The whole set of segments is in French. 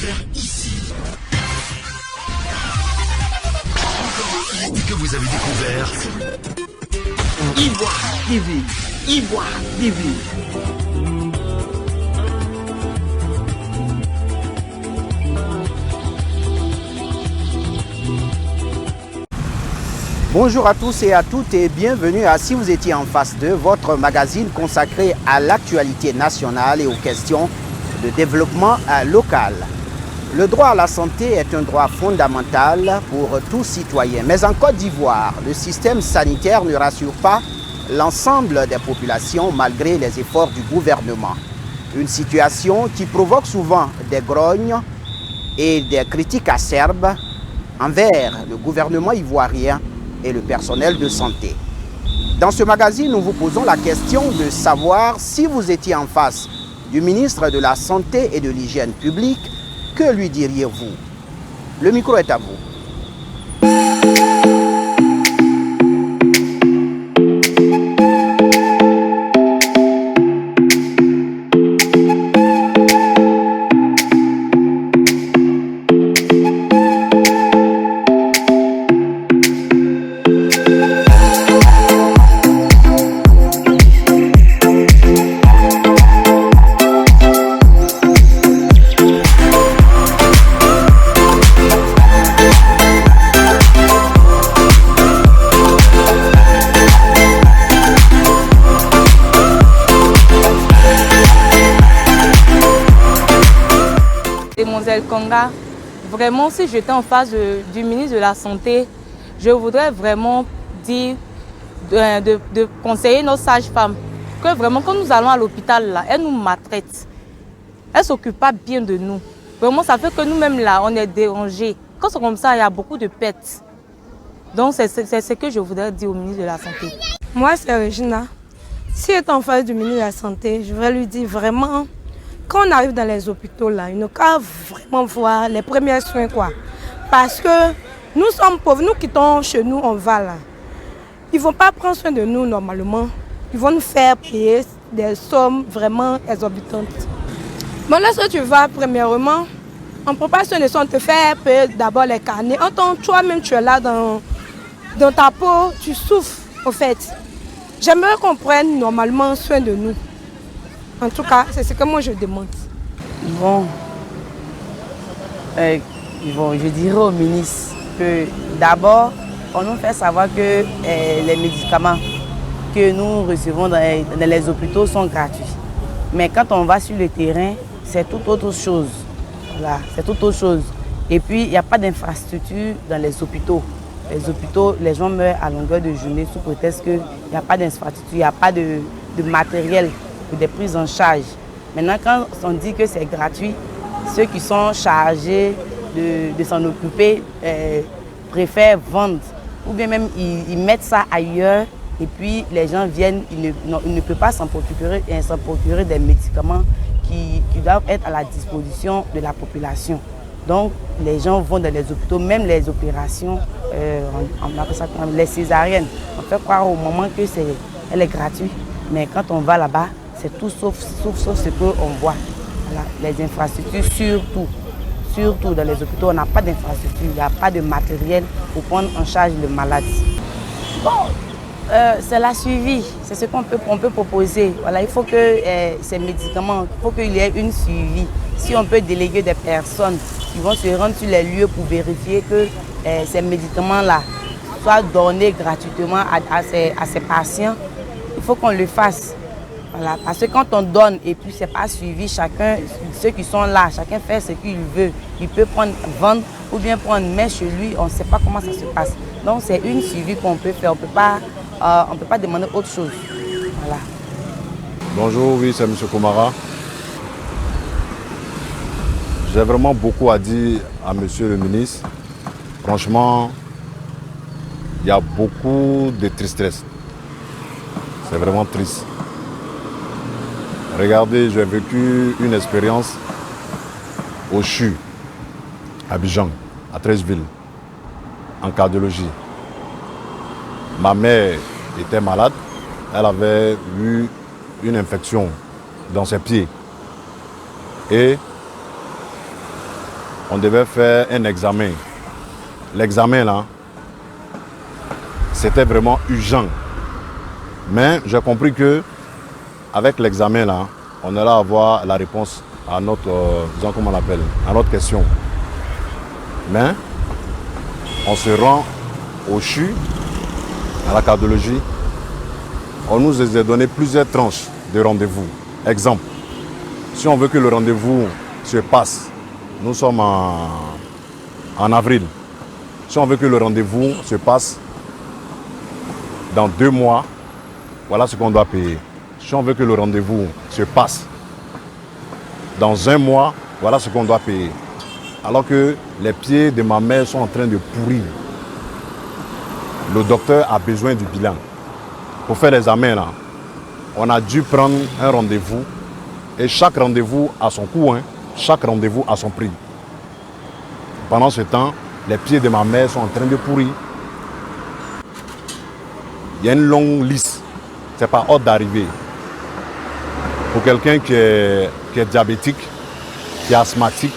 faire ici? Que vous avez découvert Ivoire TV. Ivoire TV. Bonjour à tous et à toutes et bienvenue à Si vous étiez en face de votre magazine consacré à l'actualité nationale et aux questions de développement local. Le droit à la santé est un droit fondamental pour tout citoyen. Mais en Côte d'Ivoire, le système sanitaire ne rassure pas l'ensemble des populations malgré les efforts du gouvernement. Une situation qui provoque souvent des grognes et des critiques acerbes envers le gouvernement ivoirien et le personnel de santé. Dans ce magazine, nous vous posons la question de savoir si vous étiez en face du ministre de la Santé et de l'Hygiène publique, que lui diriez-vous? Le micro est à vous. Konga, vraiment si j'étais en face du ministre de la Santé, je voudrais vraiment dire de conseiller nos sages-femmes que vraiment quand nous allons à l'hôpital là, elles nous maltraitent. Elles ne s'occupent pas bien de nous. Vraiment ça fait que nous-mêmes là, on est dérangés. Quand c'est comme ça, il y a beaucoup de pertes. Donc c'est ce que je voudrais dire au ministre de la Santé. Moi c'est Regina. Si j'étais en face du ministre de la Santé, je voudrais lui dire vraiment, quand on arrive dans les hôpitaux, là, il ne faut vraiment voir les premiers soins, quoi. Parce que nous sommes pauvres, nous quittons chez nous, on va là. Ils ne vont pas prendre soin de nous normalement. Ils vont nous faire payer des sommes vraiment exorbitantes. Bon, lorsque tu vas, premièrement, on ne prend pas soin de ça, on te fait payer d'abord les carnets. Toi-même, tu es là dans ta peau, tu souffres, au fait. J'aimerais qu'on prenne normalement soin de nous. En tout cas, c'est ce que moi je demande. Bon, je dirais au ministre que d'abord, on nous fait savoir que les médicaments que nous recevons dans les hôpitaux sont gratuits. Mais quand on va sur le terrain, c'est tout autre chose. Voilà, c'est tout autre chose. Et puis, il n'y a pas d'infrastructure dans les hôpitaux. Les hôpitaux, les gens meurent à longueur de journée sous prétexte qu'il n'y a pas d'infrastructure, il n'y a pas de matériel, des prises en charge. Maintenant, quand on dit que c'est gratuit, ceux qui sont chargés de s'en occuper préfèrent vendre ou bien même ils mettent ça ailleurs et puis les gens viennent, ils ne peuvent pas s'en procurer des médicaments qui doivent être à la disposition de la population. Donc les gens vont dans les hôpitaux, même les opérations, on appelle ça les césariennes. On fait croire au moment que elle est gratuite, mais quand on va là-bas, c'est tout sauf ce qu'on voit. Voilà. Les infrastructures, surtout dans les hôpitaux, on n'a pas d'infrastructure, il n'y a pas de matériel pour prendre en charge le malade. Bon, c'est la suivi, c'est ce qu'on peut proposer. Voilà, il faut que ces médicaments, il faut qu'il y ait une suivi. Si on peut déléguer des personnes qui vont se rendre sur les lieux pour vérifier que ces médicaments-là soient donnés gratuitement à ces patients, il faut qu'on le fasse. Voilà, parce que quand on donne et puis c'est pas suivi, ceux qui sont là, chacun fait ce qu'il veut. Il peut vendre ou bien prendre main chez lui, on ne sait pas comment ça se passe. Donc c'est une suivi qu'on peut faire, on peut pas demander autre chose. Voilà. Bonjour, oui, c'est M. Komara. J'ai vraiment beaucoup à dire à M. le ministre. Franchement, il y a beaucoup de tristesse. C'est vraiment triste. Regardez, j'ai vécu une expérience au CHU, à Abidjan, à Treichville, en cardiologie. Ma mère était malade, elle avait eu une infection dans ses pieds. Et on devait faire un examen. L'examen là, c'était vraiment urgent. Mais j'ai compris que avec l'examen là, on allait avoir la réponse à notre, disons comment on l'appelle, à notre question. Mais on se rend au CHU, à la cardiologie. On nous a donné plusieurs tranches de rendez-vous. Exemple, si on veut que le rendez-vous se passe, nous sommes en avril. Si on veut que le rendez-vous se passe dans 2 mois, voilà ce qu'on doit payer. Si on veut que le rendez-vous se passe dans 1 mois, voilà ce qu'on doit payer. Alors que les pieds de ma mère sont en train de pourrir. Le docteur a besoin du bilan. Pour faire l'examen, là, on a dû prendre un rendez-vous. Et chaque rendez-vous a son coût, hein. Chaque rendez-vous a son prix. Pendant ce temps, les pieds de ma mère sont en train de pourrir. Il y a une longue liste. Ce n'est pas hors d'arriver. Pour quelqu'un qui est diabétique, qui est asthmatique,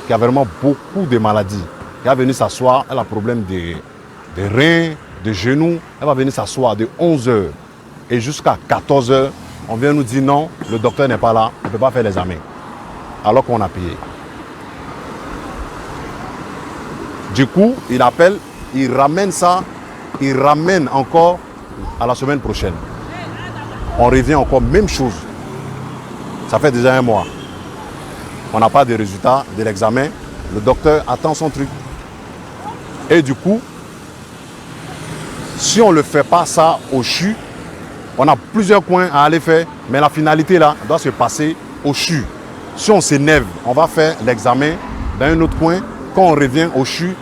qui a vraiment beaucoup de maladies, qui va venir s'asseoir, elle a un problème de reins, de genoux, elle va venir s'asseoir de 11h et jusqu'à 14h. On vient nous dire non, le docteur n'est pas là, on ne peut pas faire l'examen. Alors qu'on a payé. Du coup, il appelle, il ramène ça, il ramène encore à la semaine prochaine. On revient encore, même chose. Ça fait déjà 1 mois. On n'a pas de résultats de l'examen. Le docteur attend son truc. Et du coup, si on ne le fait pas ça au CHU, on a plusieurs coins à aller faire, mais la finalité là doit se passer au CHU. Si on s'énerve, on va faire l'examen dans un autre coin. Quand on revient au CHU,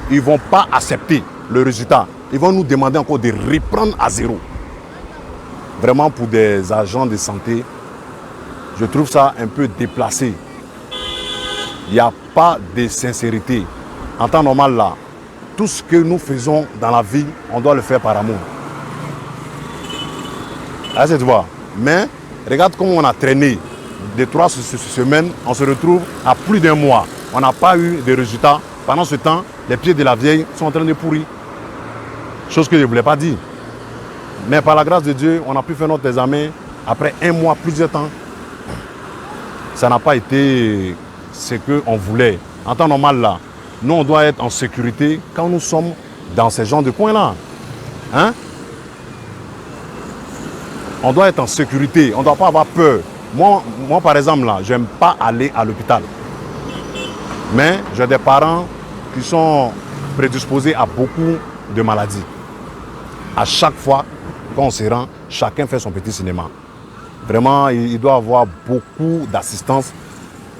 ils ne vont pas accepter le résultat. Ils vont nous demander encore de reprendre à zéro. Vraiment, pour des agents de santé, je trouve ça un peu déplacé. Il n'y a pas de sincérité. En temps normal, là, tout ce que nous faisons dans la vie, on doit le faire par amour. Là, c'est tu vois. Mais regarde comment on a traîné. De 3 semaines, on se retrouve à plus d'1 mois. On n'a pas eu de résultats. Pendant ce temps, les pieds de la vieille sont en train de pourrir. Chose que je ne voulais pas dire. Mais par la grâce de Dieu, on a pu faire notre examen après 1 mois, plusieurs temps. Ça n'a pas été ce qu'on voulait. En temps normal, là, nous, on doit être en sécurité quand nous sommes dans ces genres de coins-là. Hein? On doit être en sécurité. On ne doit pas avoir peur. Moi, par exemple, là, je n'aime pas aller à l'hôpital. Mais j'ai des parents qui sont prédisposés à beaucoup de maladies. À chaque fois, quand on se rend, chacun fait son petit cinéma. Vraiment, il doit avoir beaucoup d'assistance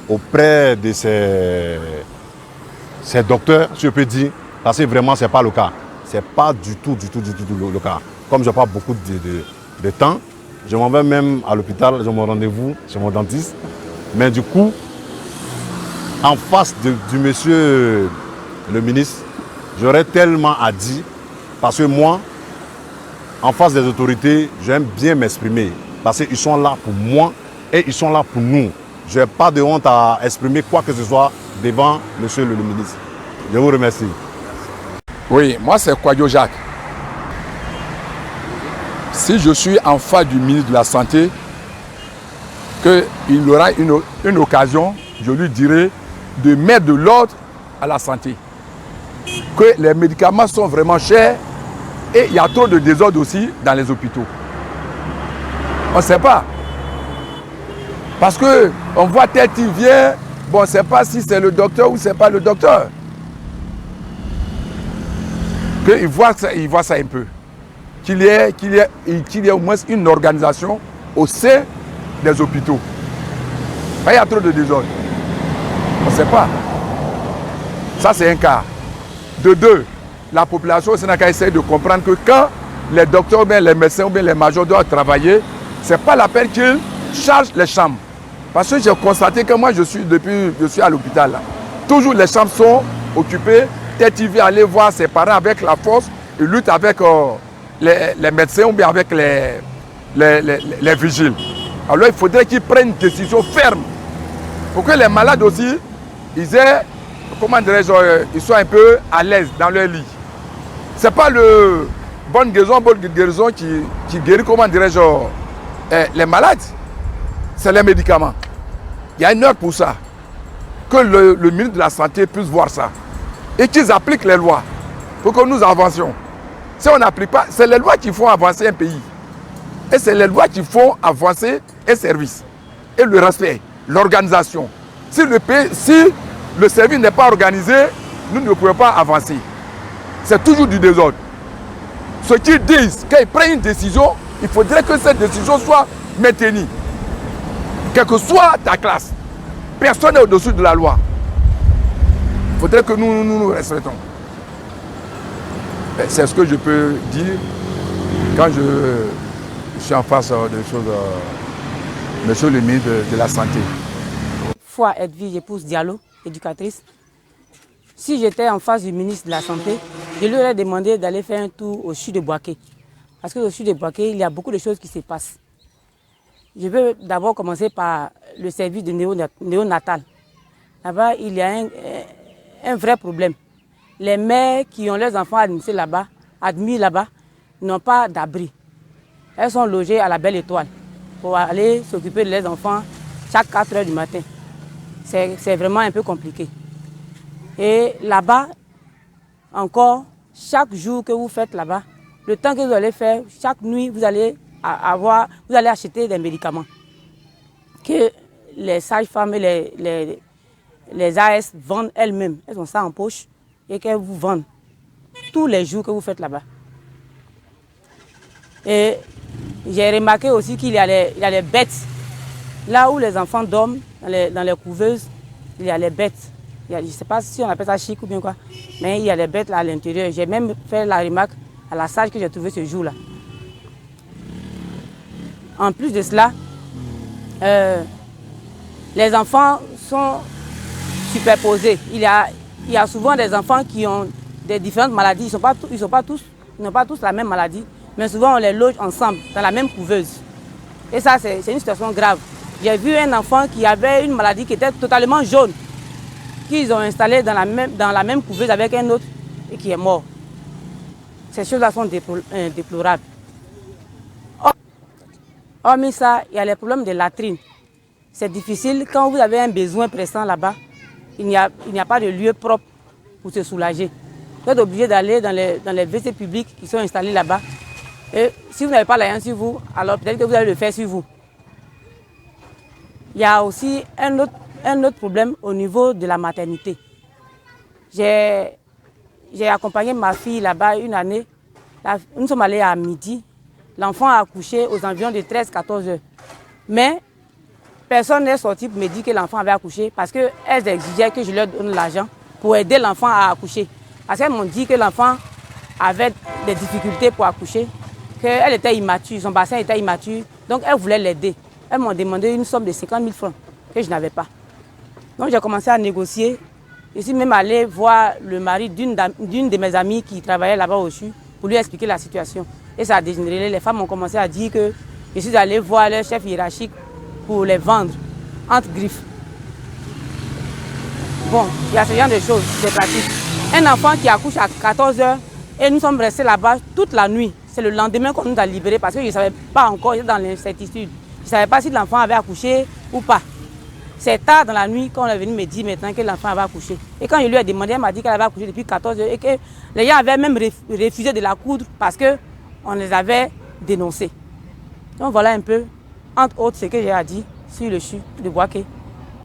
auprès de ces docteurs, si je peux dire, parce que vraiment, ce n'est pas le cas. Ce n'est pas du tout le cas. Comme je n'ai pas beaucoup de temps, je m'en vais même à l'hôpital, j'ai mon rendez-vous chez mon dentiste. Mais du coup, en face du monsieur le ministre, j'aurais tellement à dire, parce que moi, en face des autorités, j'aime bien m'exprimer. Parce qu'ils sont là pour moi et ils sont là pour nous. Je n'ai pas de honte à exprimer quoi que ce soit devant monsieur le ministre. Je vous remercie. Oui, moi c'est Kwadjo Jacques. Si je suis en face du ministre de la Santé, qu'il aura une occasion, je lui dirai de mettre de l'ordre à la santé. Que les médicaments sont vraiment chers et il y a trop de désordre aussi dans les hôpitaux. On ne sait pas. Parce qu'on voit tel qui vient, bon, on ne sait pas si c'est le docteur ou ce n'est pas le docteur. Qu'il voit ça un peu. Qu'il y ait au moins une organisation au sein des hôpitaux. Il y a trop de désordre. On ne sait pas. Ça, c'est un cas. De 2, la population au Sénégal essaie de comprendre que quand les docteurs, ou bien les médecins, ou bien les majors doivent travailler, ce n'est pas la peine qu'ils chargent les chambres. Parce que j'ai constaté que moi, depuis je suis à l'hôpital, toujours les chambres sont occupées. Peut-être il vient aller voir ses parents avec la force, il lutte avec les médecins ou bien avec les vigiles. Alors il faudrait qu'ils prennent une décision ferme pour que les malades aussi, ils aient comment dirais-je, ils soient un peu à l'aise dans leur lit. Ce n'est pas le bonne guérison qui guérit, comment dirais-je, les malades. C'est les médicaments. Il y a une heure pour ça. Que le ministre de la Santé puisse voir ça. Et qu'ils appliquent les lois pour que nous avancions. Si on n'applique pas, c'est les lois qui font avancer un pays. Et c'est les lois qui font avancer un service. Et le respect, l'organisation. Si le service n'est pas organisé, nous ne pouvons pas avancer. C'est toujours du désordre. Ceux qui disent qu'ils prennent une décision, il faudrait que cette décision soit maintenue. Quelle que soit ta classe, personne n'est au-dessus de la loi. Il faudrait que nous respectons. C'est ce que je peux dire quand je suis en face des choses, monsieur le ministre de la Santé. Foi Edwige, épouse Diallo, éducatrice. Si j'étais en face du ministre de la Santé, je lui aurais demandé d'aller faire un tour au CHU de Boaké. Parce que au CHU de Boaké, il y a beaucoup de choses qui se passent. Je veux d'abord commencer par le service de néonatal. Là-bas, il y a un vrai problème. Les mères qui ont leurs enfants admis là-bas, n'ont pas d'abri. Elles sont logées à la Belle Étoile pour aller s'occuper de leurs enfants chaque 4 heures du matin. C'est vraiment un peu compliqué. Et là-bas, encore, chaque jour que vous faites là-bas, le temps que vous allez faire, chaque nuit, vous allez acheter des médicaments que les sages-femmes et les AS vendent elles-mêmes. Elles ont ça en poche et qu'elles vous vendent tous les jours que vous faites là-bas. Et j'ai remarqué aussi qu'il y a les bêtes. Là où les enfants dorment, dans les couveuses, il y a les bêtes. Je ne sais pas si on appelle ça chic ou bien quoi, mais il y a les bêtes là à l'intérieur. J'ai même fait la remarque à la sage que j'ai trouvée ce jour-là. En plus de cela, les enfants sont superposés. Il y a souvent des enfants qui ont des différentes maladies. Ils n'ont pas tous la même maladie, mais souvent on les loge ensemble dans la même couveuse. Et ça, c'est une situation grave. J'ai vu un enfant qui avait une maladie qui était totalement jaune, qu'ils ont installé dans la même couveuse avec un autre et qui est mort. Ces choses-là sont déplorables. Hormis ça, il y a les problèmes de latrines. C'est difficile quand vous avez un besoin pressant là-bas. Il n'y a pas de lieu propre pour se soulager. Vous êtes obligé d'aller dans les WC publics qui sont installés là-bas. Et si vous n'avez pas l'argent sur vous, alors peut-être que vous allez le faire sur vous. Il y a aussi un autre problème au niveau de la maternité. J'ai accompagné ma fille là-bas une année. Nous sommes allés à midi. L'enfant a accouché aux environs de 13-14 heures. Mais personne n'est sorti pour me dire que l'enfant avait accouché parce qu'elles exigeaient que je leur donne l'argent pour aider l'enfant à accoucher. Parce qu'elles m'ont dit que l'enfant avait des difficultés pour accoucher, qu'elle était immature, son bassin était immature, donc elles voulaient l'aider. Elles m'ont demandé une somme de 50 000 francs que je n'avais pas. Donc j'ai commencé à négocier. Je suis même allée voir le mari d'une de mes amies qui travaillait là-bas au CHU pour lui expliquer la situation. Et ça a dégénéré. Les femmes ont commencé à dire que je suis allée voir leur chef hiérarchique pour les vendre entre griffes. Bon, il y a ce genre de choses, c'est pratique. Un enfant qui accouche à 14 heures et nous sommes restés là-bas toute la nuit. C'est le lendemain qu'on nous a libérés parce que je ne savais pas encore, j'étais dans l'incertitude. Je ne savais pas si l'enfant avait accouché ou pas. C'est tard dans la nuit qu'on est venu me dire maintenant que l'enfant avait accouché. Et quand je lui ai demandé, elle m'a dit qu'elle avait accouché depuis 14 heures et que les gens avaient même refusé de la coudre parce qu'on les avait dénoncés. Donc voilà un peu, entre autres, ce que j'ai à dire sur le CHU de Boaké.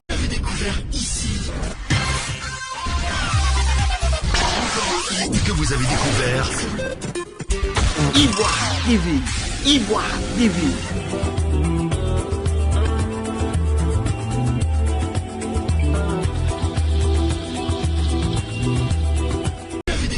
Vous avez découvert ici. Que vous avez découvert Ivoire TV. Ivoire TV.